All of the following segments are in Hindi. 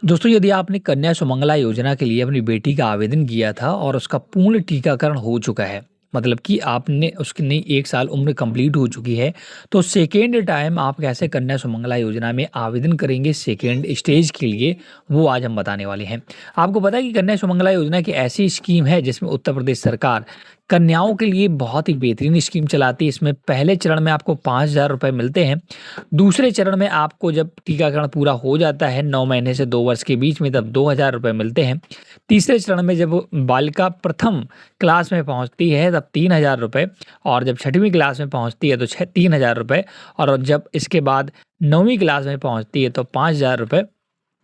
दोस्तों, यदि आपने कन्या सुमंगला योजना के लिए अपनी बेटी का आवेदन किया था और उसका पूर्ण टीकाकरण हो चुका है, मतलब कि आपने उसकी नई 1 साल उम्र कंप्लीट हो चुकी है, तो सेकेंड टाइम आप कैसे कन्या सुमंगला योजना में आवेदन करेंगे सेकेंड स्टेज के लिए, वो आज हम बताने वाले हैं। आपको पता है कि कन्या सुमंगला योजना की ऐसी स्कीम है जिसमें उत्तर प्रदेश सरकार कन्याओं के लिए बहुत ही बेहतरीन स्कीम चलाती है। इसमें पहले चरण में आपको 5,000 रुपए मिलते हैं। दूसरे चरण में आपको जब टीकाकरण पूरा हो जाता है 9 महीने से 2 वर्ष के बीच में, तब 2,000 रुपए मिलते हैं। तीसरे चरण में जब बालिका प्रथम क्लास में पहुंचती है तब 3,000 रुपए, और जब छठवीं क्लास में पहुंचती है तो 3,000 रुपए, और जब इसके बाद 9वीं क्लास में पहुंचती है तो 5,000 रुपए,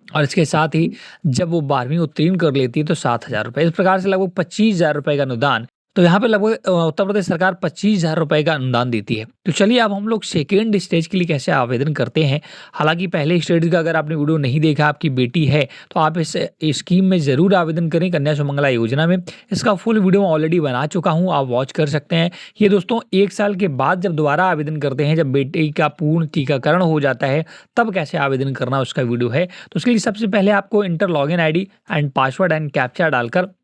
और इसके साथ ही जब वो 12वीं उत्तीर्ण कर लेती है तो 7,000 रुपए। इस प्रकार से लगभग 25,000 रुपए का अनुदान। तो यहाँ पे लगभग उत्तर प्रदेश सरकार 25,000 रुपए का अनुदान देती है। तो चलिए अब हम लोग सेकेंड स्टेज के लिए कैसे आवेदन करते हैं। हालाँकि पहले स्टेज का अगर आपने वीडियो नहीं देखा, आपकी बेटी है, तो आप इस स्कीम में ज़रूर आवेदन करें, कन्या सुमंगला योजना में। इसका फुल वीडियो ऑलरेडी बना चुका हूँ, आप वॉच कर सकते हैं। ये दोस्तों 1 साल के बाद जब दोबारा आवेदन करते हैं, जब बेटी का पूर्ण टीकाकरण हो जाता है, तब कैसे आवेदन करना उसका वीडियो है। तो उसके लिए सबसे पहले आपको inter login ID and password and captcha डालकर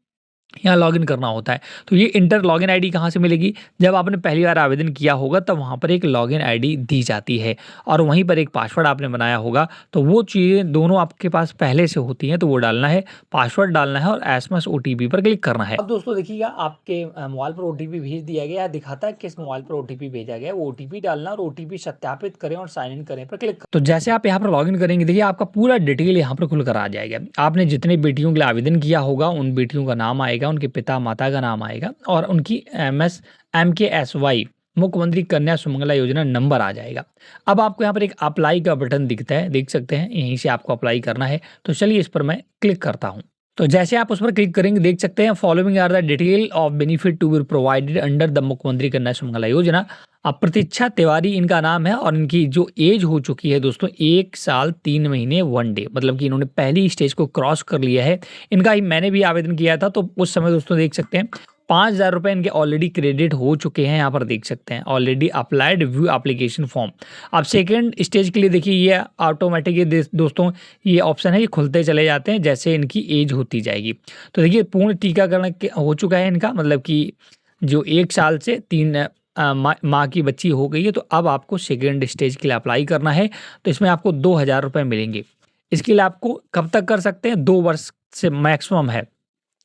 यहाँ लॉगिन करना होता है। तो ये इंटर लॉगिन आईडी कहाँ से मिलेगी? जब आपने पहली बार आवेदन किया होगा तब वहाँ पर एक लॉगिन आईडी दी जाती है, और वहीं पर एक पासवर्ड आपने बनाया होगा। तो वो चीज़ें दोनों आपके पास पहले से होती हैं, तो वो डालना है, पासवर्ड डालना है और एसएमएस ओटीपी पर क्लिक करना है। अब दोस्तों देखिएगा, आपके मोबाइल पर ओटीपी भेज दिया गया है, दिखाता है किस मोबाइल पर ओटीपी भेजा गया है। वो ओटीपी डालना और ओटीपी सत्यापित करें और साइन इन करें पर क्लिक। तो जैसे आप यहाँ पर लॉगिन करेंगे, देखिए आपका पूरा डिटेल यहाँ पर खुलकर आ जाएगा। आपने जितने बेटियों के लिए आवेदन किया होगा उन बेटियों का नाम आएगा, उनके पिता माता का नाम आएगा, और उनकी MKSY मुख्यमंत्री कन्या सुमंगला योजना नंबर आ जाएगा। अब आपको यहाँ पर एक अप्लाई का बटन दिखता है, देख सकते हैं, यहीं से आपको अप्लाई करना है। तो चलिए इस पर मैं क्लिक करता हूँ। तो जैसे आप उस पर क्लिक करेंगे, देख सकते हैं following are the detail of benefit to be provided under the Mukhyamantri Kanya Sumangala योजना। अब प्रतीक्षा तिवारी इनका नाम है, और इनकी जो एज हो चुकी है दोस्तों 1 साल 3 महीने 1 डे, मतलब कि इन्होंने पहली स्टेज को क्रॉस कर लिया है। इनका ही मैंने भी आवेदन किया था, तो उस समय दोस्तों देख सकते हैं 5,000 रुपये इनके ऑलरेडी क्रेडिट हो चुके हैं। यहाँ पर देख सकते हैं already applied view application form. अब सेकेंड स्टेज के लिए देखिए ये ऑटोमेटिक, ये दोस्तों ये ऑप्शन है, ये खुलते चले जाते हैं जैसे इनकी एज होती जाएगी। तो देखिए पूर्ण टीकाकरण हो चुका है इनका, मतलब कि जो 1 साल से 3 माह की बच्ची हो गई है। तो अब आपको सेकेंड स्टेज के लिए अप्लाई करना है। तो इसमें आपको 2,000 रुपये मिलेंगे। इसके लिए आपको कब तक कर सकते हैं? 2 वर्ष से मैक्सिमम है।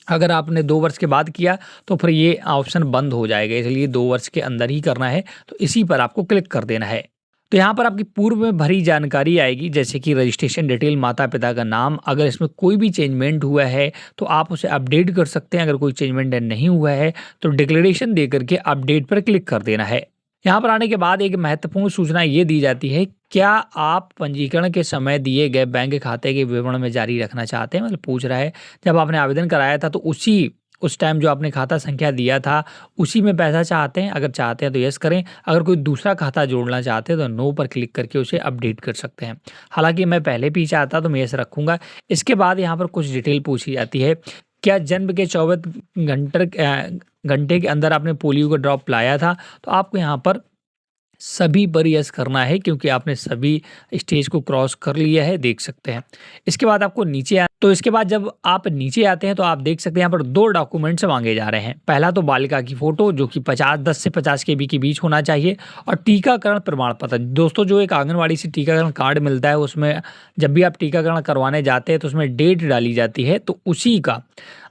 अगर आपने 2 वर्ष के बाद किया तो फिर ये ऑप्शन बंद हो जाएगा, इसलिए 2 वर्ष के अंदर ही करना है। तो इसी पर आपको क्लिक कर देना है। तो यहाँ पर आपकी पूर्व में भरी जानकारी आएगी, जैसे कि रजिस्ट्रेशन डिटेल, माता पिता का नाम। अगर इसमें कोई भी चेंजमेंट हुआ है तो आप उसे अपडेट कर सकते हैं। अगर कोई चेंजमेंट नहीं हुआ है तो डिक्लेरेशन दे करके अपडेट पर क्लिक कर देना है। यहाँ पर आने के बाद एक महत्वपूर्ण सूचना ये दी जाती है, क्या आप पंजीकरण के समय दिए गए बैंक खाते के विवरण में जारी रखना चाहते हैं? मतलब पूछ रहा है, जब आपने आवेदन कराया था तो उस टाइम जो आपने खाता संख्या दिया था उसी में पैसा चाहते हैं? अगर चाहते हैं तो यस करें। अगर कोई दूसरा खाता जोड़ना चाहते हैं तो नो पर क्लिक करके उसे अपडेट कर सकते हैं। हालांकि मैं पहले भी चाहता तो मैं यस रखूँगा। इसके बाद यहाँ पर कुछ डिटेल पूछी जाती है, क्या जन्म के 24 घंटे के अंदर आपने पोलियो का ड्रॉप लाया था? तो आपको यहाँ पर सभी पर यस करना है, क्योंकि आपने सभी स्टेज को क्रॉस कर लिया है, देख सकते हैं। इसके बाद आपको नीचे तो इसके बाद जब आप नीचे आते हैं तो आप देख सकते हैं यहाँ पर 2 डॉक्यूमेंट्स मांगे जा रहे हैं। पहला तो बालिका की फ़ोटो, जो कि 10 से 50 KB के बीच होना चाहिए, और टीकाकरण प्रमाण पत्र। दोस्तों जो एक आंगनवाड़ी से टीकाकरण कार्ड मिलता है, उसमें जब भी आप टीकाकरण करवाने जाते हैं तो उसमें डेट डाली जाती है। तो उसी का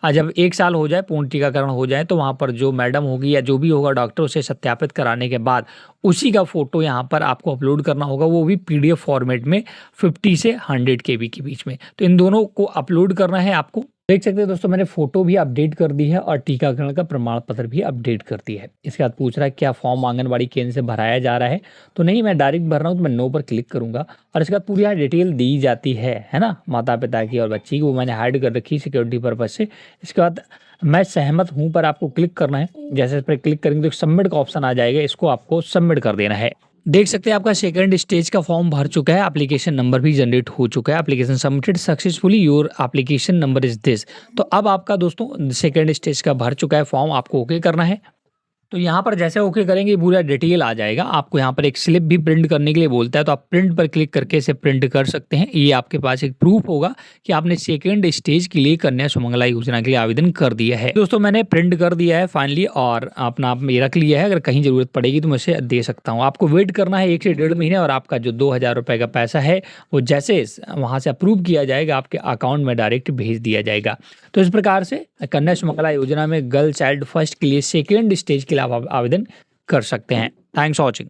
जब 1 साल हो जाए, पूर्ण टीकाकरण हो जाए, तो वहाँ पर जो मैडम होगी या जो भी होगा डॉक्टर, उसे सत्यापित कराने के बाद उसी का फ़ोटो यहाँ पर आपको अपलोड करना होगा, वो भी PDF फॉर्मेट में 50 से 100 KB के बीच में। तो इन दोनों को अपलोड करना है आपको। देख सकते हैं दोस्तों मैंने फ़ोटो भी अपडेट कर दी है और टीकाकरण का प्रमाण पत्र भी अपडेट कर दी है। इसके बाद पूछ रहा है क्या फॉर्म आंगनबाड़ी केंद्र से भराया जा रहा है? तो नहीं, मैं डायरेक्ट भर रहा हूँ, तो मैं नो पर क्लिक करूँगा। और इसके बाद पूरी यहाँ डिटेल दी जाती है ना, माता पिता की और बच्ची की, वो मैंने हाइड कर रखी सिक्योरिटी पर्पज़ से। इसके बाद मैं सहमत हूँ पर आपको क्लिक करना है। जैसे इस पर क्लिक करेंगे तो सबमिट का ऑप्शन आ जाएगा, इसको आपको सबमिट कर देना है। देख सकते हैं आपका सेकंड स्टेज का फॉर्म भर चुका है, एप्लीकेशन नंबर भी जनरेट हो चुका है। Application submitted successfully, your application number is this. तो अब आपका दोस्तों सेकंड स्टेज का भर चुका है फॉर्म, आपको ओके करना है। तो यहाँ पर जैसे ओके करेंगे पूरा डिटेल आ जाएगा। आपको यहाँ पर एक स्लिप भी प्रिंट करने के लिए बोलता है, तो आप प्रिंट पर क्लिक करके इसे प्रिंट कर सकते हैं। ये आपके पास एक प्रूफ होगा कि आपने सेकंड स्टेज के लिए कन्या सुमंगला योजना के लिए आवेदन कर दिया है। दोस्तों मैंने प्रिंट कर दिया है फाइनली और अपना आप में रख लिया है। अगर कहीं ज़रूरत पड़ेगी तो मैं इसे दे सकता हूँ। आपको वेट करना है 1 से 1.5 महीने और आपका जो 2000 रुपये का पैसा है वो जैसे वहाँ से अप्रूव किया जाएगा आपके अकाउंट में डायरेक्ट भेज दिया जाएगा। तो इस प्रकार से कन्या सुमंगला योजना में गर्ल चाइल्ड फर्स्ट के लिए सेकेंड स्टेज के लिए आप आवेदन कर सकते हैं। Thanks for watching.